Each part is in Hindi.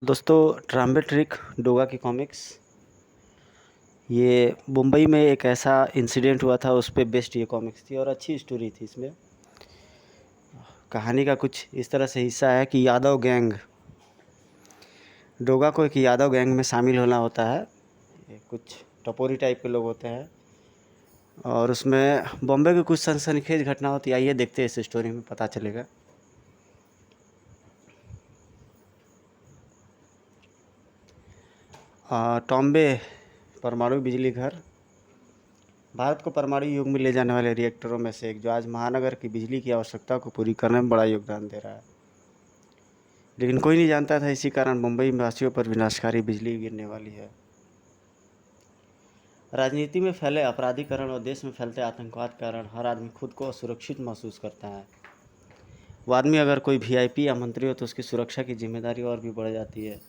दोस्तों, ट्राम्बे ट्रिक डोगा की कॉमिक्स। ये मुंबई में एक ऐसा इंसिडेंट हुआ था, उस पे बेस्ड ये कॉमिक्स थी और अच्छी स्टोरी थी। इसमें कहानी का कुछ इस तरह से हिस्सा है कि यादव गैंग, डोगा को एक यादव गैंग में शामिल होना होता है। ये कुछ टपोरी टाइप के लोग होते हैं और उसमें बॉम्बे की कुछ सनसनीखेज घटना होती है। आइए देखते हैं, इस स्टोरी में पता चलेगा। टॉम्बे परमाणु बिजली घर भारत को परमाणु युग में ले जाने वाले रिएक्टरों में से एक, जो आज महानगर की बिजली की आवश्यकता को पूरी करने में बड़ा योगदान दे रहा है। लेकिन कोई नहीं जानता था, इसी कारण मुंबई वासियों पर विनाशकारी बिजली गिरने वाली है। राजनीति में फैले अपराधीकरण और देश में फैलते आतंकवाद के कारण हर आदमी खुद को असुरक्षित महसूस करता है। वो आदमी अगर कोई वीआईपी या मंत्री हो तो उसकी सुरक्षा की जिम्मेदारी और भी बढ़ जाती है।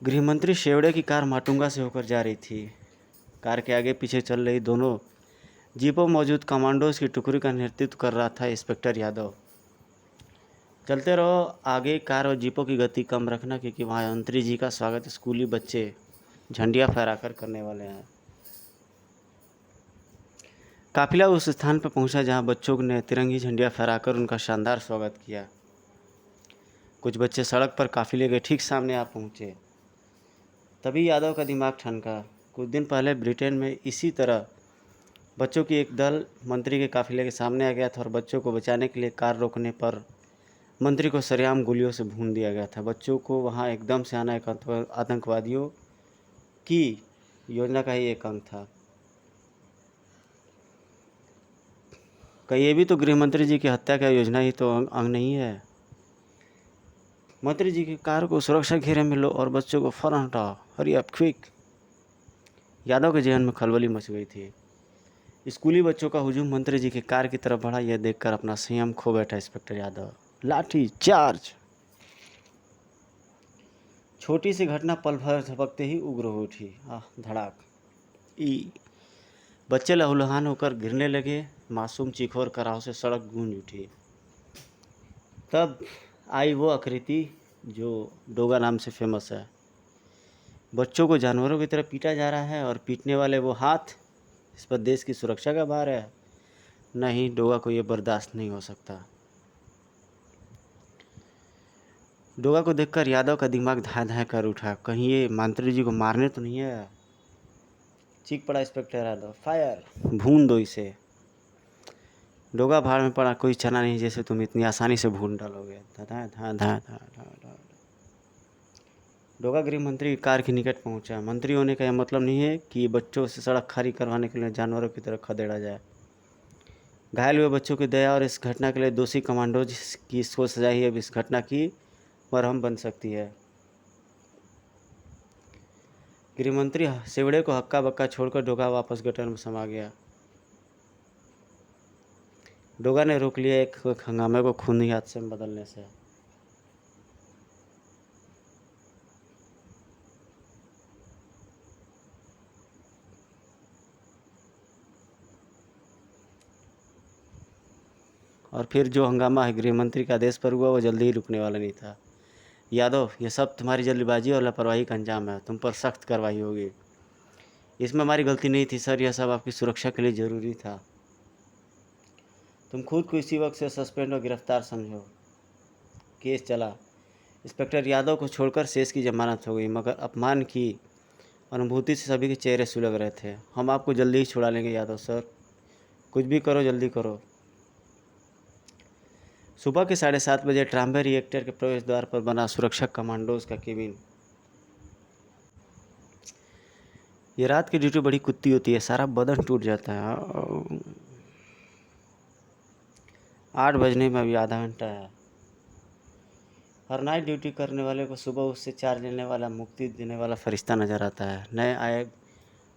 गृहमंत्री शेवड़े की कार माटुंगा से होकर जा रही थी। कार के आगे पीछे चल रही दोनों जीपों मौजूद कमांडोज की टुकड़ी का नेतृत्व कर रहा था इंस्पेक्टर यादव। चलते रहो आगे। कार और जीपों की गति कम रखना, क्योंकि वहाँ मंत्री जी का स्वागत स्कूली बच्चे झंडियाँ फहराकर करने वाले हैं। काफिला उस स्थान पर पहुंचा जहां बच्चों ने तिरंगी झंडियाँ फहराकर उनका शानदार स्वागत किया। कुछ बच्चे सड़क पर काफिले के ठीक सामने आ पहुंचे। तभी यादव का दिमाग ठनका। कुछ दिन पहले ब्रिटेन में इसी तरह बच्चों की एक दल मंत्री के काफिले के सामने आ गया था और बच्चों को बचाने के लिए कार रोकने पर मंत्री को सरेआम गोलियों से भून दिया गया था। बच्चों को वहां एकदम से आना एक आतंकवादियों की योजना का ही एक अंग था। कहीं ये भी तो गृह मंत्री जी की हत्या का योजना ही तो अंग नहीं है। मंत्री जी की कार को सुरक्षा घेरे में लो और बच्चों को फौरन हटाओ। Hurry up quick. यादव के जहन में खलबली मच गई थी। स्कूली बच्चों का हुजूम मंत्री जी की कार की तरफ बढ़ा। यह देखकर अपना संयम खो बैठा इंस्पेक्टर यादव। लाठी चार्ज। छोटी सी घटना पल भर झपकते ही उग्र हो उठी। धड़ाक। ई बच्चे लहूलुहान होकर गिरने लगे। मासूम चीखों और कराह से सड़क गूंज उठी। तब आई वो आकृति जो डोगा नाम से फेमस है। बच्चों को जानवरों की तरह पीटा जा रहा है और पीटने वाले वो हाथ, इस पर देश की सुरक्षा का भार है। नहीं, डोगा को ये बर्दाश्त नहीं हो सकता। डोगा को देखकर यादव का दिमाग धाए धाए कर उठा। कहीं ये मंत्री जी को मारने तो नहीं है। चीख पड़ा इंस्पेक्टर यादव। फायर। भून दो इसे। डोगा भाड़ में पड़ा। कोई चना नहीं जैसे तुम इतनी आसानी से भून डालोगे। धा धा धा धा। डोगा गृह मंत्री की कार के निकट पहुंचा। मंत्री होने का यह मतलब नहीं है कि बच्चों से सड़क खाली करवाने के लिए जानवरों की तरह खदेड़ा जाए। घायल हुए बच्चों की दया और इस घटना के लिए दोषी कमांडो की सोच सजा ही अब इस घटना की मरहम बन सकती है। गृहमंत्री सेवड़े को हक्का बक्का छोड़कर डोगा वापस गटर में समा गया। डोगा ने रोक लिया एक हंगामे को खूनी हादसे में बदलने से। और फिर जो हंगामा है गृहमंत्री के आदेश पर हुआ, वो जल्दी ही रुकने वाला नहीं था। यादव, ये सब तुम्हारी जल्दबाजी और लापरवाही का अंजाम है। तुम पर सख्त कार्रवाई होगी। इसमें हमारी गलती नहीं थी सर, यह सब आपकी सुरक्षा के लिए ज़रूरी था। तुम खुद को इसी वक्त से सस्पेंड और गिरफ्तार समझो। केस चला। इंस्पेक्टर यादव को छोड़कर शेष की जमानत हो गई, मगर अपमान की अनुभूति से सभी के चेहरे सुलग रहे थे। हम आपको जल्दी ही छुड़ा लेंगे यादव सर। कुछ भी करो, जल्दी करो। सुबह के 7:30 बजे ट्राम्बे रिएक्टर के प्रवेश द्वार पर बना सुरक्षा कमांडोज का केबिन। ये रात की ड्यूटी बड़ी कुत्ती होती है, सारा बदन टूट जाता है। 8 बजने में अभी आधा घंटा है। हर नाइट ड्यूटी करने वाले को सुबह उससे चार्ज लेने वाला, मुक्ति देने वाला फरिश्ता नज़र आता है। नए आए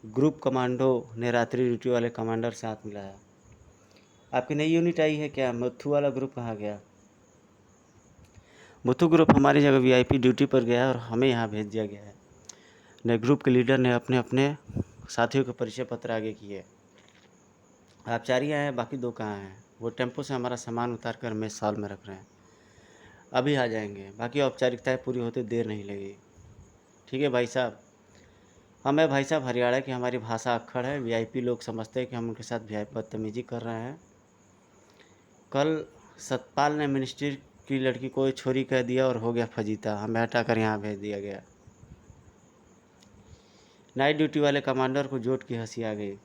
ग्रुप कमांडो ने रात्रि ड्यूटी वाले कमांडर से हाथ मिलाया। आपकी नई यूनिट आई है क्या? मुथु वाला ग्रुप कहाँ गया? मुथु ग्रुप हमारी जगह वीआईपी ड्यूटी पर गया और हमें यहाँ भेज दिया गया है। नए ग्रुप के लीडर ने अपने अपने साथियों के परिचय पत्र आगे किए। आप 4 ही आए हैं, बाकी 2 कहाँ हैं? वो टेम्पो से हमारा सामान उतार कर मेस हॉल में रख रहे हैं। अभी आ जाएंगे, बाकी औपचारिकताएं पूरी होते देर नहीं लगेगी। ठीक है भाई साहब। हम है भाई साहब हरियाणा की, हमारी भाषा अक्खड़ है। वीआईपी लोग समझते हैं कि हम उनके साथ वीआईपी बदतमीजी कर रहे हैं। कल सतपाल ने मिनिस्ट्री की लड़की को छोरी कह दिया और हो गया फजीता, हमें हटाकर यहाँ भेज दिया गया। नाइट ड्यूटी वाले कमांडर को जोट की हंसी आ गई।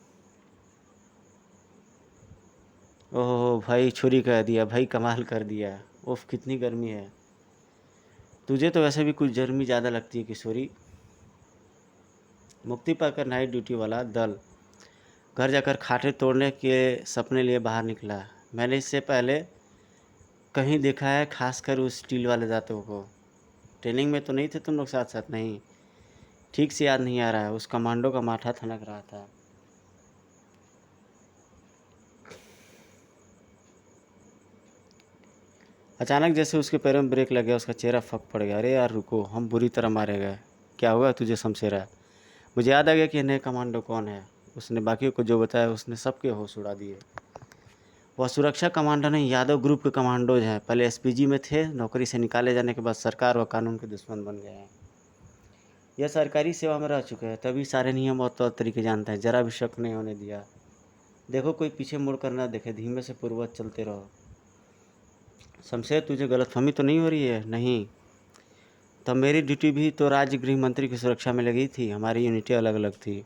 ओहो भाई, छुरी कह दिया भाई, कमाल कर दिया। उफ कितनी गर्मी है। तुझे तो वैसे भी कुछ गर्मी ज़्यादा लगती है किशोरी। मुक्ति पाकर नाइट ड्यूटी वाला दल घर जाकर खाटे तोड़ने के सपने लिए बाहर निकला। मैंने इससे पहले कहीं देखा है, खासकर उस स्टील वाले दांतों को। ट्रेनिंग में तो नहीं थे तुम लोग साथ साथ? नहीं, ठीक से याद नहीं आ रहा है। उस कमांडो का माथा थनक रहा था। अचानक जैसे उसके पैरों में ब्रेक लग गया, उसका चेहरा फक पड़ गया। अरे यार रुको, हम बुरी तरह मारे गए। क्या हुआ तुझे शमशेरा? मुझे याद आ गया कि नए कमांडो कौन है। उसने बाकियों को जो बताया, उसने सबके होश उड़ा दिए। वह सुरक्षा कमांडो नहीं, यादव ग्रुप के कमांडोज हैं। पहले एसपीजी में थे, नौकरी से निकाले जाने के बाद सरकार व कानून के दुश्मन बन गए हैं। यह सरकारी सेवा में रह चुके हैं, तभी सारे नियम और तौर तरीके जानते हैं। जरा भी शक नहीं होने दिया। देखो कोई पीछे मुड़ कर ना देखे, धीमे से पूर्ववत चलते रहो। शमशेर, तुझे गलतफहमी तो नहीं हो रही है? नहीं, तब मेरी ड्यूटी भी तो राज्य गृह मंत्री की सुरक्षा में लगी थी। हमारी यूनिटें अलग अलग थी।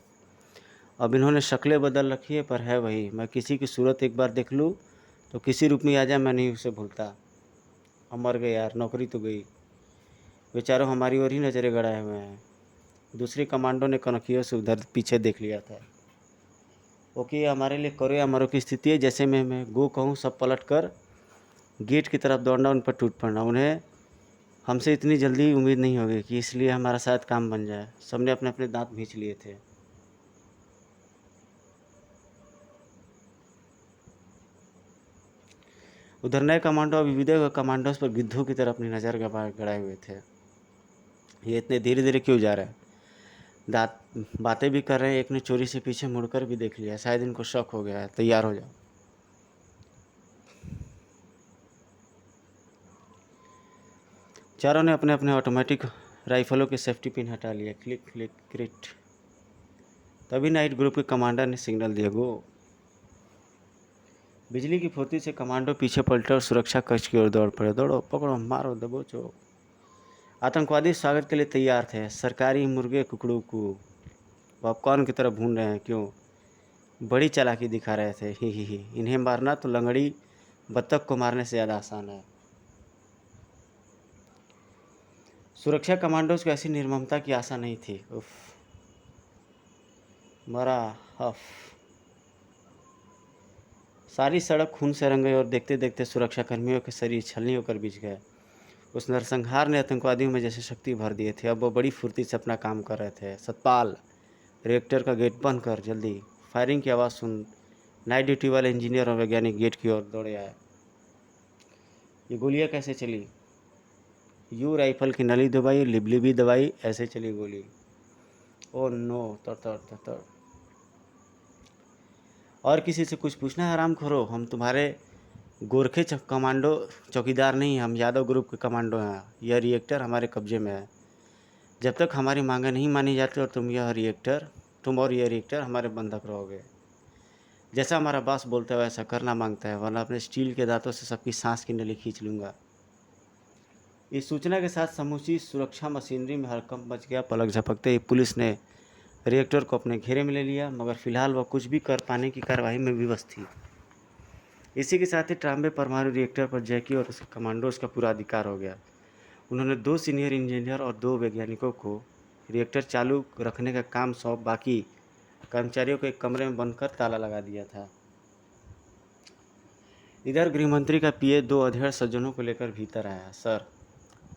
अब इन्होंने शक्लें बदल रखी है, पर है वही। मैं किसी की सूरत एक बार देख लूँ तो किसी रूप में आ जाए, मैं नहीं उसे भूलता। हम मर गए यार, नौकरी तो गई। बेचारों हमारी ओर ही नज़रें गड़ाए हुए हैं। दूसरी कमांडो ने कनखियों से उधर पीछे देख लिया था। ओके, हमारे लिए करो या मरो की स्थिति है। जैसे मैं गो कहूँ, सब पलट कर गेट की तरफ दौड़ना, उन पर टूट पड़ना। उन्हें हमसे इतनी जल्दी उम्मीद नहीं होगी कि इसलिए हमारा शायद काम बन जाए। सबने अपने अपने दांत भींच लिए थे। उधर नए कमांडो अभी विदय हुए कमांडोज पर गिद्धों की तरह अपनी नज़र गड़ाए हुए थे। ये इतने धीरे धीरे क्यों जा रहे हैं? दांत बातें भी कर रहे हैं। एक ने चोरी से पीछे मुड़कर भी देख लिया, शायद इनको शक हो गया है। तैयार हो जाओ। चारों ने अपने अपने ऑटोमेटिक राइफलों के सेफ्टी पिन हटा लिए। Click click क्रिट। तभी नाइट ग्रुप के कमांडर ने सिग्नल दिया, गो। बिजली की फुर्ती से कमांडो पीछे पलटे और सुरक्षा कक्ष की ओर दौड़ पड़े। दौड़ो, पकड़ो, मारो, दबोचो। आतंकवादी स्वागत के लिए तैयार थे। सरकारी मुर्गे कुकड़ू को पॉपकॉर्न की तरह भून रहे हैं। क्यों? बड़ी चालाकी दिखा रहे थे। ही। इन्हें मारना तो लंगड़ी बत्तख को मारने से ज़्यादा आसान है। सुरक्षा कमांडोज को ऐसी निर्ममता की आशा नहीं थी। उफ, मरा हफ। सारी सड़क खून से रंग गई और देखते देखते सुरक्षा कर्मियों के शरीर छलनी होकर बिछ गए। उस नरसंहार ने आतंकवादियों में जैसे शक्ति भर दिए थे। अब वो बड़ी फुर्ती से अपना काम कर रहे थे। सतपाल, रिएक्टर का गेट बंद कर जल्दी। फायरिंग की आवाज़ सुन नाइट ड्यूटी वाले इंजीनियर और वैज्ञानिक गेट की ओर दौड़े आए। ये गोलियाँ कैसे चली? यू राइफल की नली दबाई, लिबलिबी दबाई, ऐसे चली गोली। ओ नो, तर। और किसी से कुछ पूछना है हरामखोरो? हम तुम्हारे गोरखे कमांडो चौकीदार नहीं, हम यादव ग्रुप के कमांडो हैं। यह रिएक्टर हमारे कब्जे में है। जब तक हमारी मांगें नहीं मानी जाती और तुम और यह रिएक्टर हमारे बंधक रहोगे। जैसा हमारा बॉस बोलता है वैसा करना मांगता है, वरना अपने स्टील के दांतों से सबकी सांस की नली खींच लूँगा। इस सूचना के साथ समूची सुरक्षा मशीनरी में हड़कंप मच गया। पलक झपकते ही पुलिस ने रिएक्टर को अपने घेरे में ले लिया, मगर फिलहाल वह कुछ भी कर पाने की कार्यवाही में विवश थी। इसी के साथ ही ट्राम्बे परमाणु रिएक्टर पर जैकी और उसके कमांडोज का पूरा अधिकार हो गया। उन्होंने 2 सीनियर इंजीनियर और 2 वैज्ञानिकों को रिएक्टर चालू रखने का काम सौंप बाकी कर्मचारियों को एक कमरे में बंद कर ताला लगा दिया था। इधर गृहमंत्री का पीए 2 अधेड़ सज्जनों को लेकर भीतर आया। सर,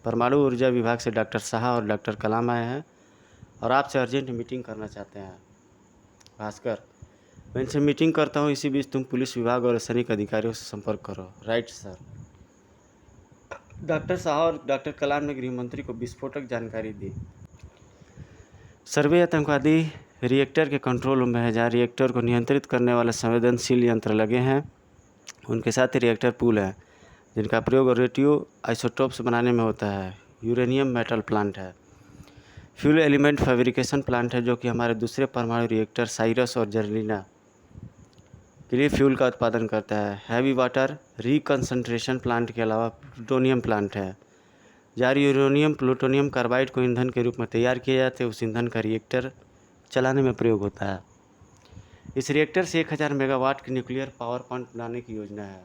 परमाणु ऊर्जा विभाग से डॉक्टर शाह और डॉक्टर कलाम आए हैं और आपसे अर्जेंट मीटिंग करना चाहते हैं। भास्कर, मैं इनसे मीटिंग करता हूँ, इसी बीच तुम पुलिस विभाग और सैनिक अधिकारियों से संपर्क करो। Right sir. डॉक्टर शाह और डॉक्टर कलाम ने गृहमंत्री को विस्फोटक जानकारी दी। सर्वे आतंकवादी रिएक्टर के कंट्रोल रूम में है, जहाँ रिएक्टर को नियंत्रित करने वाले संवेदनशील यंत्र लगे हैं। उनके साथ ही रिएक्टर पूल है, जिनका प्रयोग रेडियो आइसोटोप्स बनाने में होता है। यूरेनियम मेटल प्लांट है। फ्यूल एलिमेंट फैब्रिकेशन प्लांट है, जो कि हमारे दूसरे परमाणु रिएक्टर साइरस और जर्लिना के लिए फ्यूल का उत्पादन करता है। हैवी वाटर रिकंसंट्रेशन प्लांट के अलावा प्लूटोनियम प्लांट है, जहाँ यूरेनियम प्लूटोनियम कार्बाइड को ईंधन के रूप में तैयार किया जाता है। उस ईंधन का रिएक्टर चलाने में प्रयोग होता है। इस रिएक्टर से 1000 मेगावाट की न्यूक्लियर पावर प्लांट बनाने की योजना है।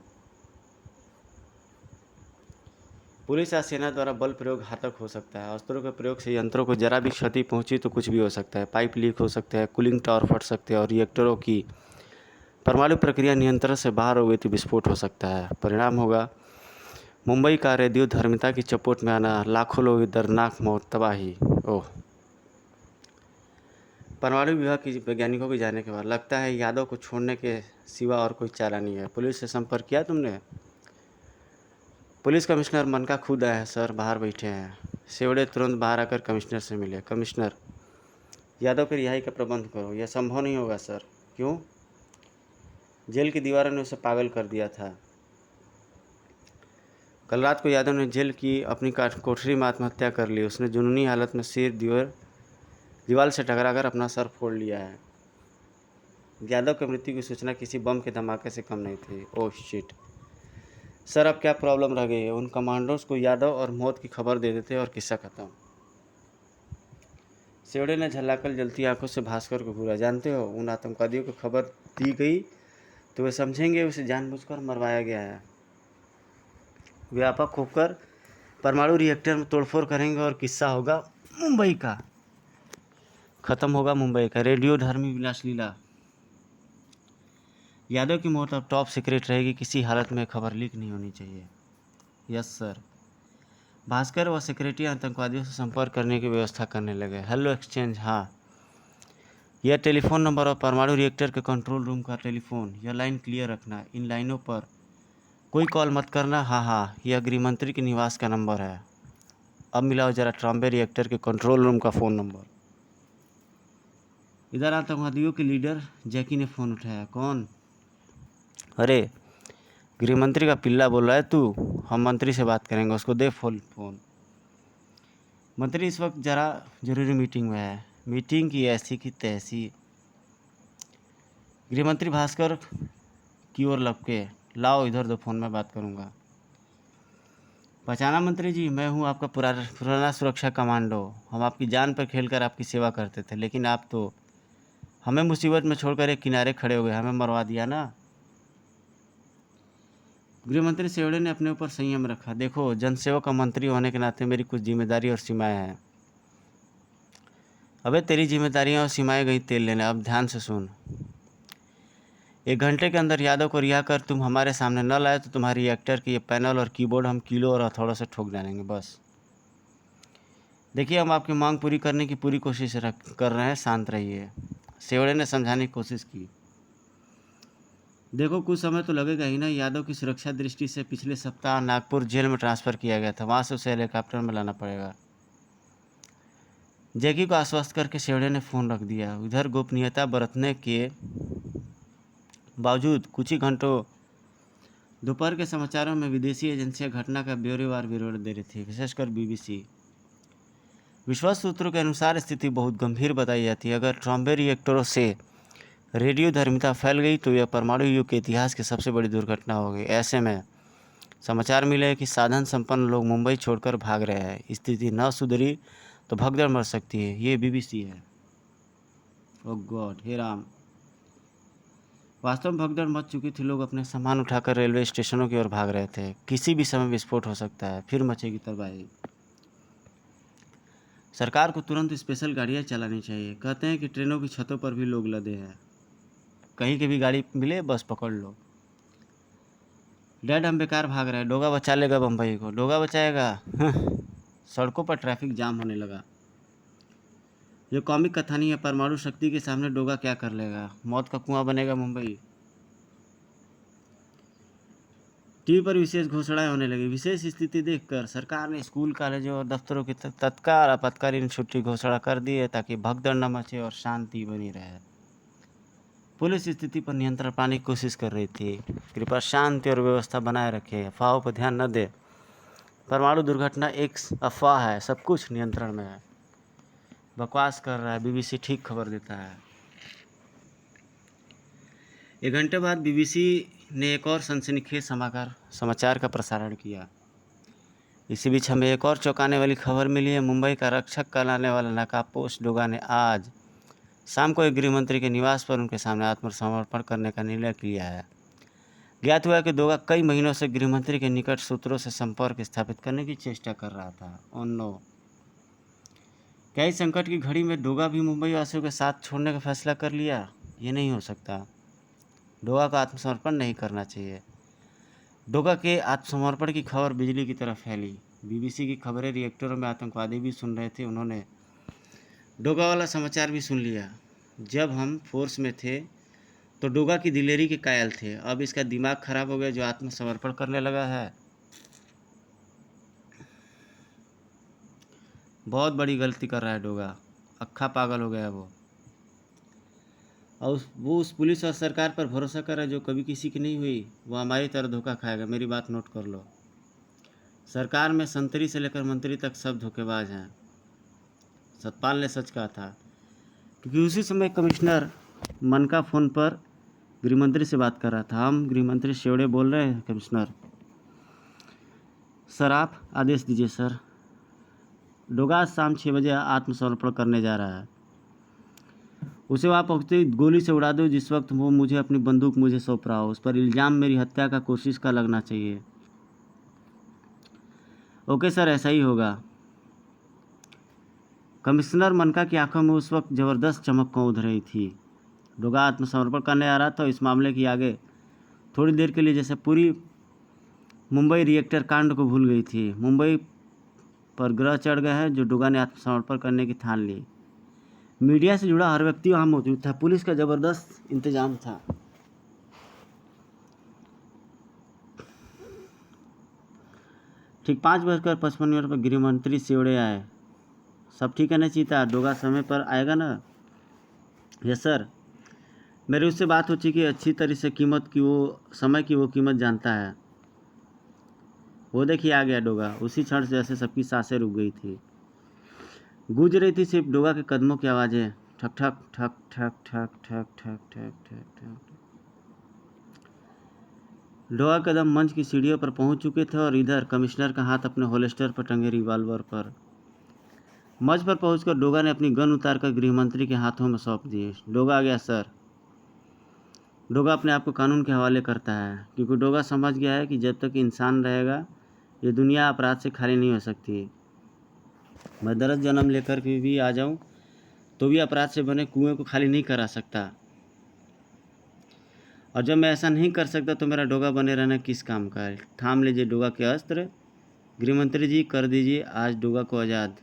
पुलिस या सेना द्वारा बल प्रयोग घातक हो सकता है। अस्त्रों के प्रयोग से यंत्रों को जरा भी क्षति पहुंची तो कुछ भी हो सकता है। पाइप लीक हो सकते हैं, कूलिंग टावर फट सकते हैं और रिएक्टरों की परमाणु प्रक्रिया नियंत्रण से बाहर हो गई तो विस्फोट हो सकता है। परिणाम होगा मुंबई का रेडियो धर्मिता की चपेट में आना, लाखों लोगों की दर्दनाक मौत, तबाही। ओह। परमाणु विभाग के वैज्ञानिकों के जाने के बाद लगता है यादव को छोड़ने के सिवा और कोई चारा नहीं है। पुलिस से संपर्क किया तुमने? पुलिस कमिश्नर मनका खुद आए हैं सर, बाहर बैठे हैं। सेवड़े तुरंत बाहर आकर कमिश्नर से मिले। कमिश्नर, यादव की रिहाई का प्रबंध करो। यह संभव नहीं होगा सर। क्यों? जेल की दीवारों ने उसे पागल कर दिया था। कल रात को यादव ने जेल की अपनी कोठरी में आत्महत्या कर ली। उसने जुनूनी हालत में सिर दीवार से टकराकर अपना सर फोड़ लिया है। यादव की मृत्यु की सूचना किसी बम के धमाके से कम नहीं थी। ओह शिट सर, अब क्या प्रॉब्लम रह गई है? उन कमांडोज को यादव और मौत की खबर दे देते और किस्सा खत्म। सेवड़े ने झल्लाकर जलती आंखों से भास्कर को घूरा। जानते हो, उन आतंकवादियों को खबर दी गई तो वे समझेंगे उसे जानबूझकर मरवाया गया है। व्यापक होकर परमाणु रिएक्टर में तोड़फोड़ करेंगे और किस्सा होगा मुंबई का, खत्म होगा मुंबई का। रेडियो धर्मी विलास लीला। यादव की मौत अब टॉप सीक्रेट रहेगी। किसी हालत में खबर लीक नहीं होनी चाहिए। Yes sir. भास्कर व सेक्रेटरी आतंकवादियों से संपर्क करने की व्यवस्था करने लगे। Hello exchange. हाँ, यह टेलीफोन नंबर और परमाणु रिएक्टर के कंट्रोल रूम का टेलीफोन। यह लाइन क्लियर रखना। इन लाइनों पर कोई कॉल मत करना। हाँ हाँ, यह गृहमंत्री के निवास का नंबर है। अब मिलाओ जरा ट्रॉम्बे रिएक्टर के कंट्रोल रूम का फ़ोन नंबर। इधर आतंकवादियों के लीडर जैकी ने फ़ोन उठाया। कौन? अरे, गृहमंत्री का पिल्ला बोल रहा है तू। हम मंत्री से बात करेंगे, उसको दे फ़ोन। मंत्री इस वक्त ज़रा ज़रूरी मीटिंग में है। मीटिंग की ऐसी की तैसी। गृहमंत्री भास्कर की ओर लपके। लाओ इधर दो, फ़ोन में बात करूँगा। पहचाना मंत्री जी, मैं हूँ आपका पुराना सुरक्षा कमांडो। हम आपकी जान पर खेलकर आपकी सेवा करते थे, लेकिन आप तो हमें मुसीबत में छोड़कर एक किनारे खड़े हो गए, हमें मरवा दिया ना। गृहमंत्री सेवड़े ने अपने ऊपर संयम रखा। देखो, जनसेवा का मंत्री होने के नाते मेरी कुछ जिम्मेदारी और सीमाएं हैं। अबे तेरी जिम्मेदारियां और सीमाएं गई तेल लेने। अब ध्यान से सुन। 1 घंटे के अंदर यादव को रिहा कर तुम हमारे सामने न लाए तो तुम्हारी रिएक्टर के ये पैनल और कीबोर्ड हम कीलों और हथौड़ों से ठोक डालेंगे। बस देखिए, हम आपकी मांग पूरी करने की पूरी कोशिश कर रहे हैं, शांत रहिए। सेवड़े ने समझाने की कोशिश की। देखो, कुछ समय तो लगेगा ही ना। यादव की सुरक्षा दृष्टि से पिछले सप्ताह नागपुर जेल में ट्रांसफ़र किया गया था। वहाँ से उसे हेलीकॉप्टर में लाना पड़ेगा। जैकी को आश्वस्त करके सेवड़े ने फ़ोन रख दिया। उधर गोपनीयता बरतने के बावजूद कुछ ही घंटों दोपहर के समाचारों में विदेशी एजेंसियां घटना का ब्यौरेवार विवरण दे रही थी, विशेषकर BBC। विश्वस्त सूत्रों के अनुसार स्थिति बहुत गंभीर बताई जाती है। अगर ट्रॉम्बे रिएक्टरों से रेडियो धर्मिता फैल गई तो यह परमाणु युग के इतिहास की सबसे बड़ी दुर्घटना होगी। ऐसे में समाचार मिले कि साधन संपन्न लोग मुंबई छोड़कर भाग रहे हैं। स्थिति न सुधरी तो भगदड़ मच सकती है। ये BBC है। ओह गॉड, हे राम। वास्तव में भगदड़ मच चुकी थी। लोग अपने सामान उठाकर रेलवे स्टेशनों की ओर भाग रहे थे। किसी भी समय विस्फोट हो सकता है, फिर मचेगी तबाही। सरकार को तुरंत स्पेशल गाड़ियाँ चलानी चाहिए। कहते हैं कि ट्रेनों की छतों पर भी लोग लदे हैं। कहीं की भी गाड़ी मिले बस पकड़ लो। डैड, हम बेकार भाग रहे हैं। डोगा बचा लेगा बम्बई को। डोगा बचाएगा? सड़कों पर ट्रैफिक जाम होने लगा। ये कॉमिक कथा नहीं है। परमाणु शक्ति के सामने डोगा क्या कर लेगा? मौत का कुआं बनेगा मुंबई। टीवी पर विशेष घोषणाएं होने लगी। विशेष स्थिति देखकर सरकार ने स्कूल, कॉलेजों और दफ्तरों की तत्काल आपातकालीन छुट्टी घोषणा कर दी है ताकि भगदड़ न मचे और शांति बनी रहे। पुलिस स्थिति पर नियंत्रण पाने की कोशिश कर रही थी। कृपया शांति और व्यवस्था बनाए रखें, अफवाहों पर ध्यान न दें। परमाणु दुर्घटना एक अफवाह है, सब कुछ नियंत्रण में है। बकवास कर रहा है, बीबीसी ठीक खबर देता है। 1 घंटे बाद बीबीसी ने एक और सनसनीखेज समाचार का प्रसारण किया। इसी बीच हमें एक और चौंकाने वाली खबर मिली है। मुंबई का रक्षक कहलाने वाला नकाबपोश डोगा ने आज शाम को एक गृहमंत्री के निवास पर उनके सामने आत्मसमर्पण करने का निर्णय लिया है। ज्ञात हुआ कि डोगा कई महीनों से गृहमंत्री के निकट सूत्रों से संपर्क स्थापित करने की चेष्टा कर रहा था। Oh no! क्या इस संकट की घड़ी में डोगा भी मुंबई वासियों के साथ छोड़ने का फैसला कर लिया? ये नहीं हो सकता। डोगा को आत्मसमर्पण नहीं करना चाहिए। डोगा के आत्मसमर्पण की खबर बिजली की तरह फैली। बीबीसी की खबरें रिएक्टरों में आतंकवादी भी सुन रहे थे। उन्होंने डोगा वाला समाचार भी सुन लिया। जब हम फोर्स में थे तो डोगा की दिलेरी के कायल थे, अब इसका दिमाग खराब हो गया जो आत्मसमर्पण करने लगा है। बहुत बड़ी गलती कर रहा है डोगा, अक्खा पागल हो गया वो। और वो उस पुलिस और सरकार पर भरोसा कर रहा है जो कभी किसी की नहीं हुई। वो हमारी तरह धोखा खाएगा, मेरी बात नोट कर लो। सरकार में संतरी से लेकर मंत्री तक सब धोखेबाज हैं। सतपाल ने सच कहा था, क्योंकि उसी समय कमिश्नर मनका फ़ोन पर गृहमंत्री से बात कर रहा था। हम गृहमंत्री शेवड़े बोल रहे हैं। कमिश्नर सर, आप आदेश दीजिए सर। डोगा शाम 6 बजे आत्मसमर्पण करने जा रहा है। उसे वहाँ पहुँचते ही गोली से उड़ा दो। जिस वक्त वो मुझे अपनी बंदूक मुझे सौंप रहा हो, उस पर इल्ज़ाम मेरी हत्या का कोशिश का लगना चाहिए। ओके सर, ऐसा ही होगा। कमिश्नर मनका की आंखों में उस वक्त ज़बरदस्त चमक कौंध रही थी। डोगा आत्मसमर्पण करने आ रहा था। इस मामले की आगे थोड़ी देर के लिए जैसे पूरी मुंबई रिएक्टर कांड को भूल गई थी। मुंबई पर ग्रह चढ़ गए हैं जो डोगा ने आत्मसमर्पण करने की ठान ली। मीडिया से जुड़ा हर व्यक्ति वहाँ मौजूद था। पुलिस का ज़बरदस्त इंतजाम था। ठीक 5:55 पर गृहमंत्री शेवड़े आए। सब ठीक है ना चीता? डोगा समय पर आएगा ना? Yes sir. मेरी उससे बात हो चुकी है अच्छी तरह से। कीमत की वो समय की वो कीमत जानता है। वो देखिए आ गया डोगा। उसी क्षण से जैसे सबकी सांसें रुक गई थी। गूंज रही थी सिर्फ डोगा के कदमों की आवाज़ें। ठक ठक ठक ठक ठक ठक ठक ठक ठक ठक। डोगा कदम मंच की सीढ़ियों पर पहुंच चुके थे और इधर कमिश्नर का हाथ अपने होल्स्टर पर टंगे रिवॉल्वर पर। मंच पर पहुंचकर डोगा ने अपनी गन उतारकर गृहमंत्री के हाथों में सौंप दी। डोगा आ गया सर। डोगा अपने आप को कानून के हवाले करता है, क्योंकि डोगा समझ गया है कि जब तक इंसान रहेगा ये दुनिया अपराध से खाली नहीं हो सकती। मैं 10 जन्म लेकर के भी आ जाऊं तो भी अपराध से बने कुएं को खाली नहीं करा सकता। और जब मैं ऐसा नहीं कर सकता तो मेरा डोगा बने रहना किस काम का है। थाम लीजिए डोगा के अस्त्र। गृहमंत्री जी, कर दीजिए आज डोगा को आज़ाद।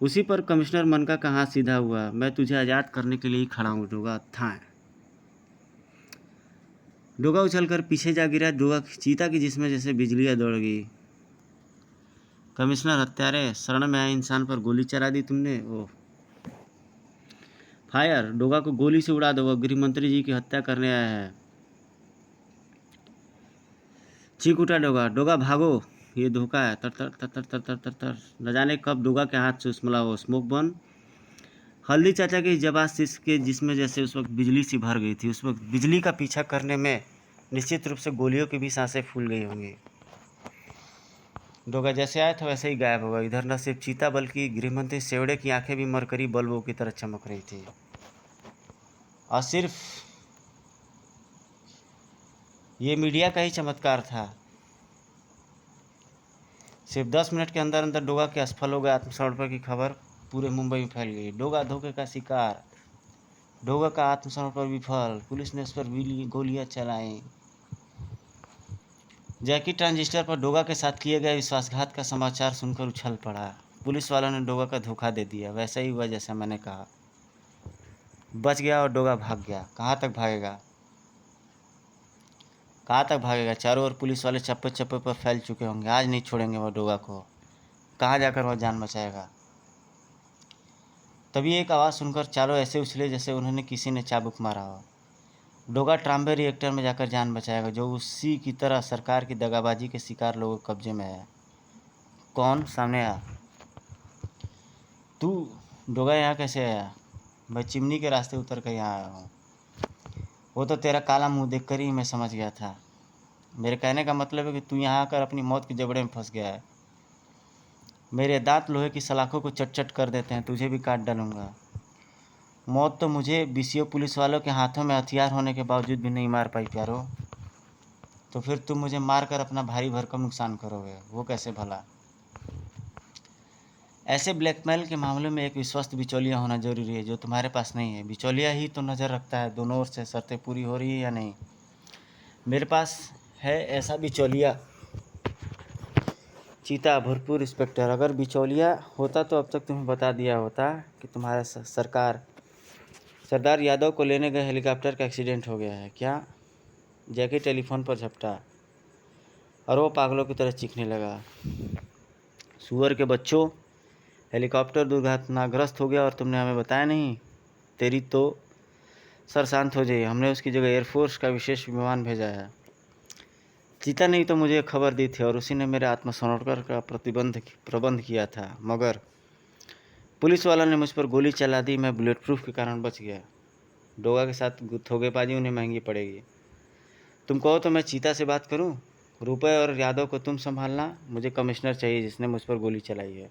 उसी पर कमिश्नर मनका का हाथ सीधा हुआ। मैं तुझे आज़ाद करने के लिए ही खड़ा हूँ डोगा। था डोगा उछलकर पीछे जा गिरा। डोगा चीता की जिसमें जैसे बिजलियाँ दौड़ गई। कमिश्नर हत्यारे, शरण में आए इंसान पर गोली चला दी तुमने। ओह फायर! डोगा को गोली से उड़ा दो, वह गृहमंत्री जी की हत्या करने आया है। चीख उठा डोगा। डोगा भागो, ये धोखा है। तर तर तर तर तर तर तर तर। न जाने कब डोगा के हाथ से उछला वो स्मोक बन हल्दी चाचा के जबात शिष्य के जिसमें जैसे उस वक्त बिजली सी भर गई थी। उस वक्त बिजली का पीछा करने में निश्चित रूप से गोलियों की भी सांसें फूल गई होंगी। डोगा जैसे आया था वैसे ही गायब होगा। इधर न सिर्फ चीता बल्कि गृहमंत्री शेवड़े की आंखें भी मरकरी बल्बों की तरह चमक रही थी। और सिर्फ ये मीडिया का ही चमत्कार था। सिर्फ 10 मिनट के अंदर अंदर डोगा के असफल हो गए आत्मसमर्पण की खबर पूरे मुंबई में फैल गई। डोगा धोखे का शिकार, डोगा का आत्मसमर्पण विफल, पुलिस ने उस पर गोलियां चलाई। जैकी ट्रांजिस्टर पर डोगा के साथ किए गए विश्वासघात का समाचार सुनकर उछल पड़ा। पुलिस वालों ने डोगा का धोखा दे दिया। वैसा ही हुआ जैसा मैंने कहा। बच गया और डोगा भाग गया। कहाँ तक भागेगा? कहाँ तक भागेगा? चारों ओर पुलिस वाले चप्पे चप्पे पर फैल चुके होंगे। आज नहीं छोड़ेंगे वह डोगा को। कहाँ जाकर वह जान बचाएगा? तभी एक आवाज़ सुनकर चारों ऐसे उछले जैसे उन्होंने किसी ने चाबुक मारा हो। डोगा ट्राम्बे रिएक्टर में जाकर जान बचाएगा, जो उसी की तरह सरकार की दगाबाजी के शिकार लोगों के कब्जे में है। कौन? सामने आ। तू? डोगा यहाँ कैसे आया? मैं चिमनी के रास्ते उतर कर यहाँ आया हूँ। वो तो तेरा काला मुंह देखकर ही मैं समझ गया था। मेरे कहने का मतलब है कि तू यहाँ आकर अपनी मौत के जबड़े में फंस गया है। मेरे दांत लोहे की सलाखों को चट चट कर देते हैं, तुझे भी काट डालूंगा। मौत तो मुझे बीसीओ पुलिस वालों के हाथों में हथियार होने के बावजूद भी नहीं मार पाई प्यारो। तो फिर तुम मुझे मार कर अपना भारी भरकम नुकसान करोगे, वो कैसे भला? ऐसे ब्लैकमेल के मामलों में एक विश्वस्त बिचौलिया होना जरूरी है, जो तुम्हारे पास नहीं है। बिचौलिया ही तो नज़र रखता है दोनों ओर से शर्तें पूरी हो रही है या नहीं। मेरे पास है ऐसा बिचौलिया, चीता भरपूर इंस्पेक्टर। अगर बिचौलिया होता तो अब तक तुम्हें बता दिया होता कि तुम्हारा सरदार यादव को लेने गए हेलीकॉप्टर का एक्सीडेंट हो गया है। क्या? जैकी टेलीफोन पर झपटा और वो पागलों की तरह चीखने लगा। सुअर के बच्चों, हेलीकॉप्टर दुर्घटनाग्रस्त हो गया और तुमने हमें बताया नहीं। तेरी तो सर शांत हो जाइए, हमने उसकी जगह एयरफोर्स का विशेष विमान भेजा है। चीता ने तो मुझे खबर दी थी और उसी ने मेरे आत्मसमर्पण का प्रबंध किया था, मगर पुलिस वालों ने मुझ पर गोली चला दी। मैं बुलेट प्रूफ के कारण बच गया। डोगा के साथ धोखेबाजी उन्हें महंगी पड़ेगी। तुम कहो तो मैं चीता से बात करूं? रुपए और यादव को तुम संभालना, मुझे कमिश्नर चाहिए जिसने मुझ पर गोली चलाई है।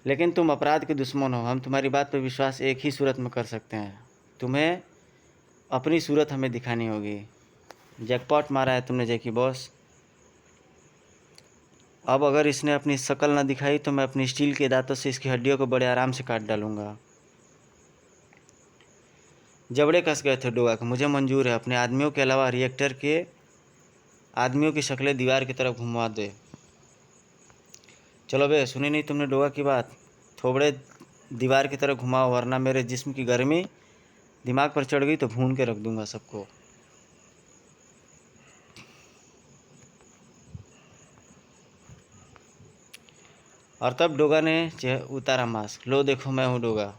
लेकिन तुम अपराध के दुश्मन हो, हम तुम्हारी बात पर विश्वास एक ही सूरत में कर सकते हैं। तुम्हें अपनी सूरत हमें दिखानी होगी। जैकपॉट मारा है तुमने जैकी बॉस। अब अगर इसने अपनी शक्ल न दिखाई तो मैं अपनी स्टील के दांतों से इसकी हड्डियों को बड़े आराम से काट डालूंगा। जबड़े कस गए थे डोगा के। मुझे मंजूर है, अपने आदमियों के अलावा रिएक्टर के आदमियों की शक्लें दीवार की तरफ घुमा दे। चलो बे, सुनी नहीं तुमने डोगा की बात? थोबड़े दीवार की तरफ घुमाओ, वरना मेरे जिस्म की गर्मी दिमाग पर चढ़ गई तो भून के रख दूंगा सबको। और तब डोगा ने उतारा मास्क। लो देखो, मैं हूँ डोगा।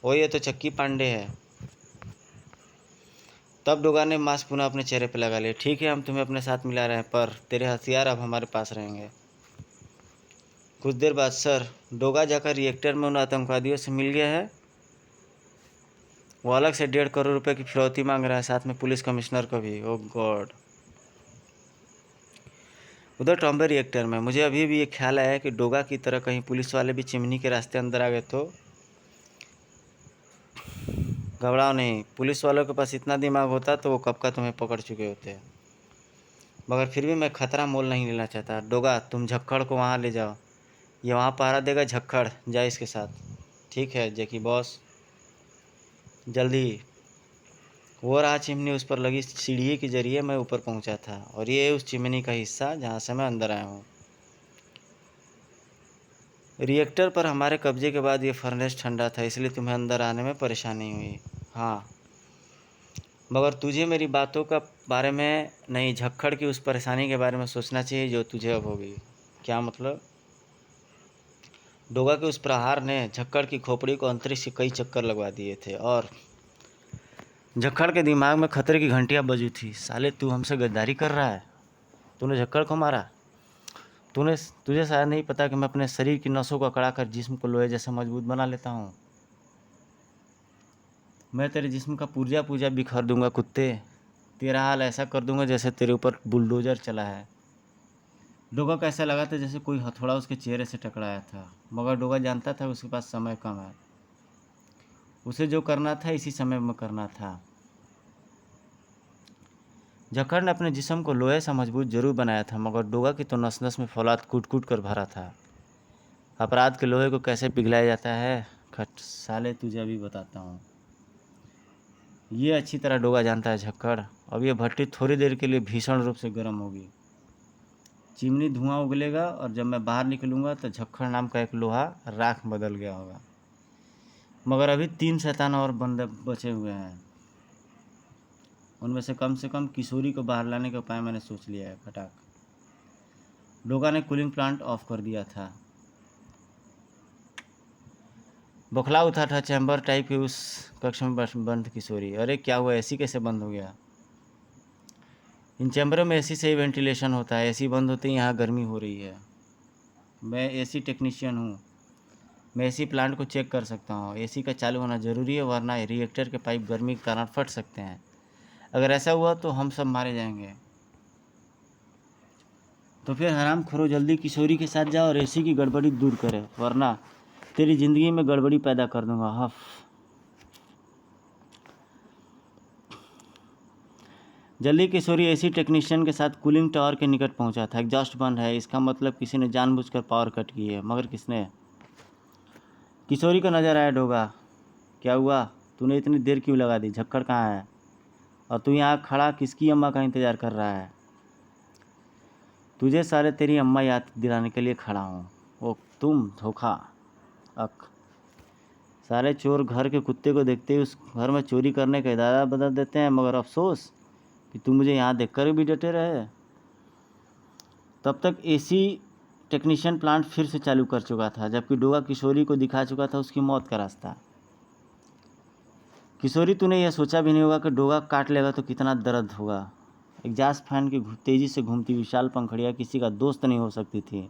ओ, ये तो चक्की पांडे है। तब डोगा ने मास्क पुनः अपने चेहरे पर लगा लिया। ठीक है, हम तुम्हें अपने साथ मिला रहे हैं, पर तेरे हथियार अब हमारे पास रहेंगे। कुछ देर बाद सर, डोगा जाकर रिएक्टर में उन आतंकवादियों से मिल गया है। वो अलग से 1.5 करोड़ रुपए की फिरौती मांग रहा है, साथ में पुलिस कमिश्नर को भी। ओह गॉड। उधर टॉम्बे रिएक्टर में मुझे अभी भी ये ख्याल आया कि डोगा की तरह कहीं पुलिस वाले भी चिमनी के रास्ते अंदर आ गए तो। घबराओ नहीं, पुलिस वालों के पास इतना दिमाग होता तो वो कब का तुम्हें पकड़ चुके होते। मगर फिर भी मैं खतरा मोल नहीं लेना चाहता। डोगा, तुम झक्खड़ को वहाँ ले जाओ, ये वहाँ पहरा देगा। झक्खड़, जा इसके साथ। ठीक है जैकी बॉस, जल्दी। वो रहा चिमनी, उस पर लगी सीढ़ी के जरिए मैं ऊपर पहुंचा था, और ये उस चिमनी का हिस्सा जहां से मैं अंदर आया हूँ। रिएक्टर पर हमारे कब्जे के बाद ये फर्नेस ठंडा था, इसलिए तुम्हें अंदर आने में परेशानी हुई। हाँ, मगर तुझे मेरी बातों का बारे में नहीं, झक्खड़ की उस परेशानी के बारे में सोचना चाहिए जो तुझे अब होगी। क्या मतलब? डोगा के उस प्रहार ने झक्खड़ की खोपड़ी को अंतरिक्ष से कई चक्कर लगवा दिए थे, और झक्खड़ के दिमाग में खतरे की घंटियां बजी थी। साले, तू हमसे गद्दारी कर रहा है? तूने झक्खड़ को मारा? तुझे शायद नहीं पता कि मैं अपने शरीर की नसों को अकड़ाकर जिस्म को लोहे जैसे मजबूत बना लेता हूँ। मैं तेरे जिस्म का पुर्जा पुर्जा बिखर दूंगा कुत्ते। तेरा हाल ऐसा कर दूंगा जैसे तेरे ऊपर बुलडोजर चला है। डोगा को ऐसा लगा था जैसे कोई हथौड़ा उसके चेहरे से टकराया था, मगर डोगा जानता था उसके पास समय कम है। उसे जो करना था इसी समय में करना था। झक्खड़ ने अपने जिस्म को लोहे से मजबूत जरूर बनाया था, मगर डोगा की तो नस नस में फौलाद कूट कूट कर भरा था। अपराध के लोहे को कैसे पिघलाया जाता है, खट साले, तुझे अभी बताता हूँ। ये अच्छी तरह डोगा जानता है झक्खड़। अब ये भट्टी थोड़ी देर के लिए भीषण रूप से गर्म होगी। चिमनी धुआं उगलेगा, और जब मैं बाहर निकलूंगा तो झक्खड़ नाम का एक लोहा राख बदल गया होगा। मगर अभी 3 शैतान और बंदे बचे हुए हैं। उनमें से कम किशोरी को बाहर लाने का उपाय मैंने सोच लिया है। फटाक। डोगा ने कूलिंग प्लांट ऑफ कर दिया था। बौखला उठा था चैम्बर टाइप के उस कक्ष में बंद किशोरी। अरे क्या हुआ, एसी कैसे बंद हो गया? इन चैम्बरों में एसी से ही वेंटिलेशन होता है, एसी बंद होते ही यहाँ गर्मी हो रही है। मैं एसी टेक्नीशियन हूँ, मैं एसी प्लांट को चेक कर सकता हूँ। एसी का चालू होना ज़रूरी है, वरना रिएक्टर के पाइप गर्मी के कारण फट सकते हैं। अगर ऐसा हुआ तो हम सब मारे जाएंगे। तो फिर हराम खोरो, जल्दी किशोरी के साथ जाओ और एसी की गड़बड़ी दूर करे, वरना तेरी ज़िंदगी में गड़बड़ी पैदा कर दूंगा। हफ। जल्दी किशोरी एसी टेक्नीशियन के साथ कूलिंग टावर के निकट पहुंचा था। एग्जॉस्ट बंद है, इसका मतलब किसी ने जानबूझकर पावर कट की है, मगर किसने? किशोरी को नज़र आया डोगा। क्या हुआ, तूने इतनी देर क्यों लगा दी? झक्कड़ कहाँ है? और तू यहाँ खड़ा किसकी अम्मा का इंतज़ार कर रहा है? तुझे सारे तेरी अम्मा याद दिलाने के लिए खड़ा हूँ। ओ तुम धोखा अक। सारे चोर घर के कुत्ते को देखते ही उस घर में चोरी करने का इरादा बदल देते हैं, मगर अफसोस कि तुम मुझे यहाँ देखकर भी डटे रहे। तब तक एसी टेक्नीशियन प्लांट फिर से चालू कर चुका था, जबकि डोगा किशोरी को दिखा चुका था उसकी मौत का रास्ता। किशोरी, तूने यह सोचा भी नहीं होगा कि डोगा काट लेगा तो कितना दर्द होगा। एग्जॉस्ट फैन की तेजी से घूमती विशाल पंखड़ियाँ किसी का दोस्त नहीं हो सकती थी।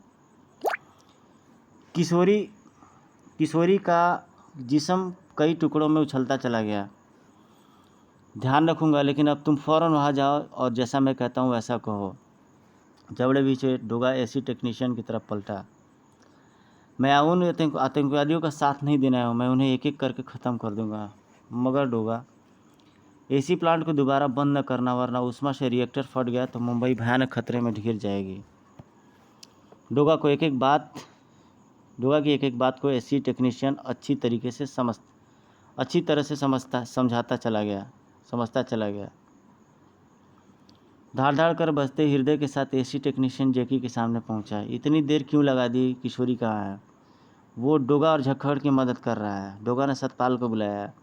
किशोरी का जिस्म कई टुकड़ों में उछलता चला गया। ध्यान रखूंगा, लेकिन अब तुम फ़ौरन वहाँ जाओ और जैसा मैं कहता हूँ वैसा कहो। जबड़े पीछे डोगा एसी टेक्नीशियन की तरफ पलटा। मैं उन आतंकवादियों का साथ नहीं देना है, मैं उन्हें एक एक करके ख़त्म कर दूंगा। मगर डोगा, एसी प्लांट को दोबारा बंद न करना, वरना उष्मा से रिएक्टर फट गया तो मुंबई भयानक खतरे में घिर जाएगी। डोगा की एक एक बात को एसी टेक्नीशियन अच्छी तरह से समझता चला गया। धाड़ धाड़ कर बजते हृदय के साथ एसी टेक्नीशियन जैकी के सामने पहुंचा। इतनी देर क्यों लगा दी? किशोरी कहाँ है? वो डोगा और झक्खड़ की मदद कर रहा है। डोगा ने सतपाल को बुलाया।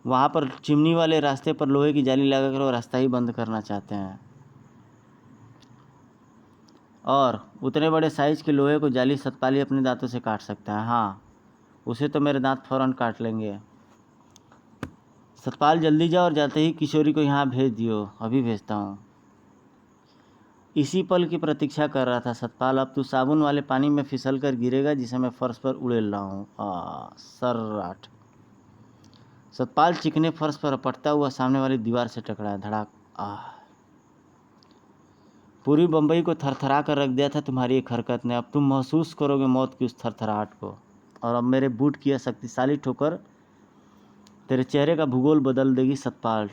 वहाँ पर चिमनी वाले रास्ते पर लोहे की जाली लगाकर वो रास्ता ही बंद करना चाहते हैं, और उतने बड़े साइज के लोहे को जाली सतपाल ही अपने दांतों से काट सकता है। हाँ, उसे तो मेरे दांत फ़ौरन काट लेंगे। सतपाल, जल्दी जाओ और जाते ही किशोरी को यहाँ भेज दियो। अभी भेजता हूँ। इसी पल की प्रतीक्षा कर रहा था सतपाल। अब तू साबुन वाले पानी में फिसल कर गिरेगा, जिसे मैं फर्श पर उड़ेल रहा हूँ। सर्राट। सतपाल चिकने फर्श पर रपटता हुआ सामने वाली दीवार से टकराया। धड़ाक। पूरी बम्बई को थरथरा कर रख दिया था तुम्हारी एक हरकत ने। अब तुम महसूस करोगे मौत की उस थरथराहट को। और अब मेरे बूट की यह शक्तिशाली ठोकर तेरे चेहरे का भूगोल बदल देगी सतपाल।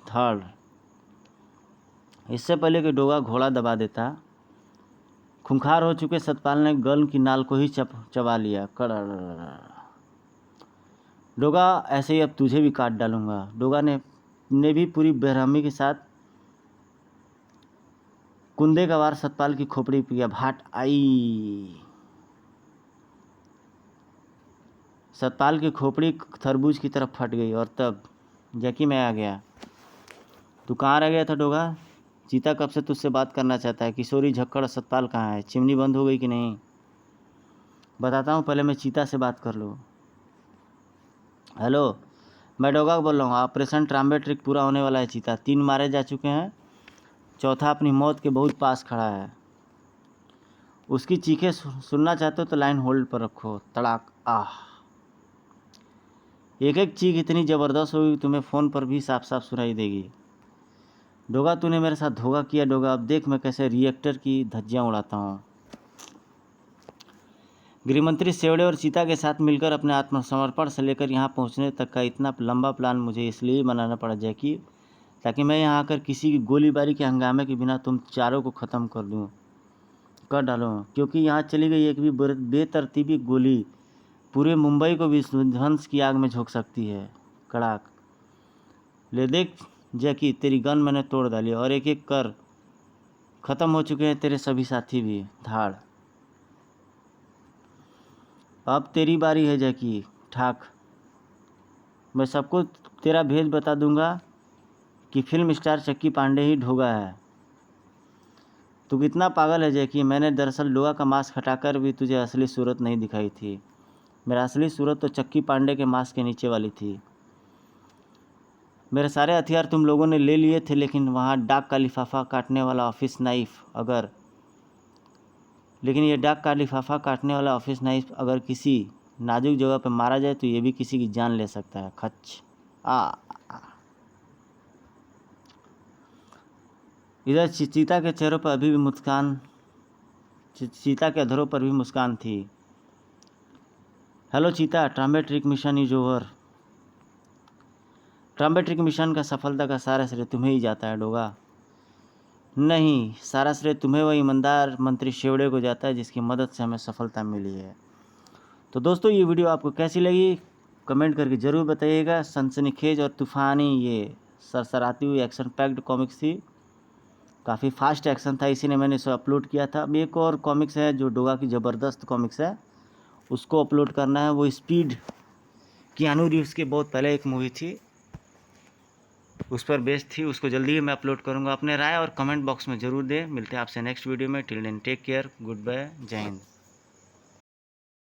धड़। इससे पहले कि डोगा घोड़ा दबा देता, खूंखार हो चुके सतपाल ने गन की नाल को ही चबा लिया। डोगा, ऐसे ही अब तुझे भी काट डालूंगा। डोगा ने भी पूरी बेरहमी के साथ कुंदे का वार सतपाल की खोपड़ी पिया। भाट आई। सतपाल की खोपड़ी तरबूज की तरफ फट गई। और तब जैकी मैं आ गया। तू कहाँ रह गया था डोगा? चीता कब से तुझसे बात करना चाहता है। किशोरी, झक्कड़ और सतपाल कहाँ है? चिमनी बंद हो गई कि नहीं? बताता हूँ, पहले मैं चीता से बात कर लूँ। हेलो, मैं डोगा बोल रहा हूँ। ऑपरेशन ट्राम्बे ट्रिक पूरा होने वाला है चीता। 3 मारे जा चुके हैं, चौथा अपनी मौत के बहुत पास खड़ा है। उसकी चीखें सुनना चाहते हो तो लाइन होल्ड पर रखो। तड़ाक। एक एक चीख इतनी ज़बरदस्त होगी तुम्हें फ़ोन पर भी साफ साफ सुनाई देगी। डोगा, तूने मेरे साथ धोखा किया डोगा। अब देख मैं कैसे रिएक्टर की धज्जियाँ उड़ाता हूँ। गृहमंत्री सेवड़े और चीता के साथ मिलकर अपने आत्मसमर्पण से लेकर यहाँ पहुँचने तक का इतना लंबा प्लान मुझे इसलिए बनाना पड़ा जैकी, ताकि मैं यहाँ आकर किसी की गोलीबारी के हंगामे के बिना तुम चारों को ख़त्म कर डालूँ। क्योंकि यहाँ चली गई एक भी बेतरतीबी गोली पूरे मुंबई को विध्वंस की आग में झोंक सकती है। कड़ाक। ले देख जैकी, तेरी गन मैंने तोड़ डाली और एक एक कर ख़त्म हो चुके हैं तेरे सभी साथी भी। धाड़। अब तेरी बारी है जैकी। ठाक। मैं सबको तेरा भेद बता दूंगा कि फिल्म स्टार चक्की पांडे ही ढोगा है। तू कितना पागल है जैकी। मैंने दरअसल डोगा का मास्क हटाकर भी तुझे असली सूरत नहीं दिखाई थी। मेरा असली सूरत तो चक्की पांडे के मास्क के नीचे वाली थी। मेरे सारे हथियार तुम लोगों ने ले लिए थे, लेकिन वहाँ डाक का लिफाफा काटने वाला ऑफिस नाइफ अगर किसी नाजुक जगह पर मारा जाए तो ये भी किसी की जान ले सकता है। खच आ इधर चीता के चेहरों पर अभी भी मुस्कान चीता के अधरों पर भी मुस्कान थी। हेलो चीता, ट्राम्बेट्रिक मिशन इज ओवर। ट्राम्बेट्रिक मिशन का सफलता का सारा श्रेय तुम्हें ही जाता है डोगा। नहीं, सारा श्रेय तुम्हें वह ईमानदार मंत्री शेवड़े को जाता है जिसकी मदद से हमें सफलता मिली है। तो दोस्तों, ये वीडियो आपको कैसी लगी कमेंट करके ज़रूर बताइएगा। सनसनीखेज और तूफ़ानी ये सरसराती हुई एक्शन पैक्ड कॉमिक्स थी। काफ़ी फास्ट एक्शन था, इसी ने मैंने इसे अपलोड किया था। अब एक और कॉमिक्स है जो डोगा की ज़बरदस्त कॉमिक्स है, उसको अपलोड करना है। वो स्पीड, कियानू रीव्स की बहुत पहले एक मूवी थी, उस पर बेस्ड थी। उसको जल्दी ही मैं अपलोड करूँगा। अपने राय और कमेंट बॉक्स में ज़रूर दें। मिलते हैं आपसे नेक्स्ट वीडियो में। Till then take care, goodbye, जय हिंद।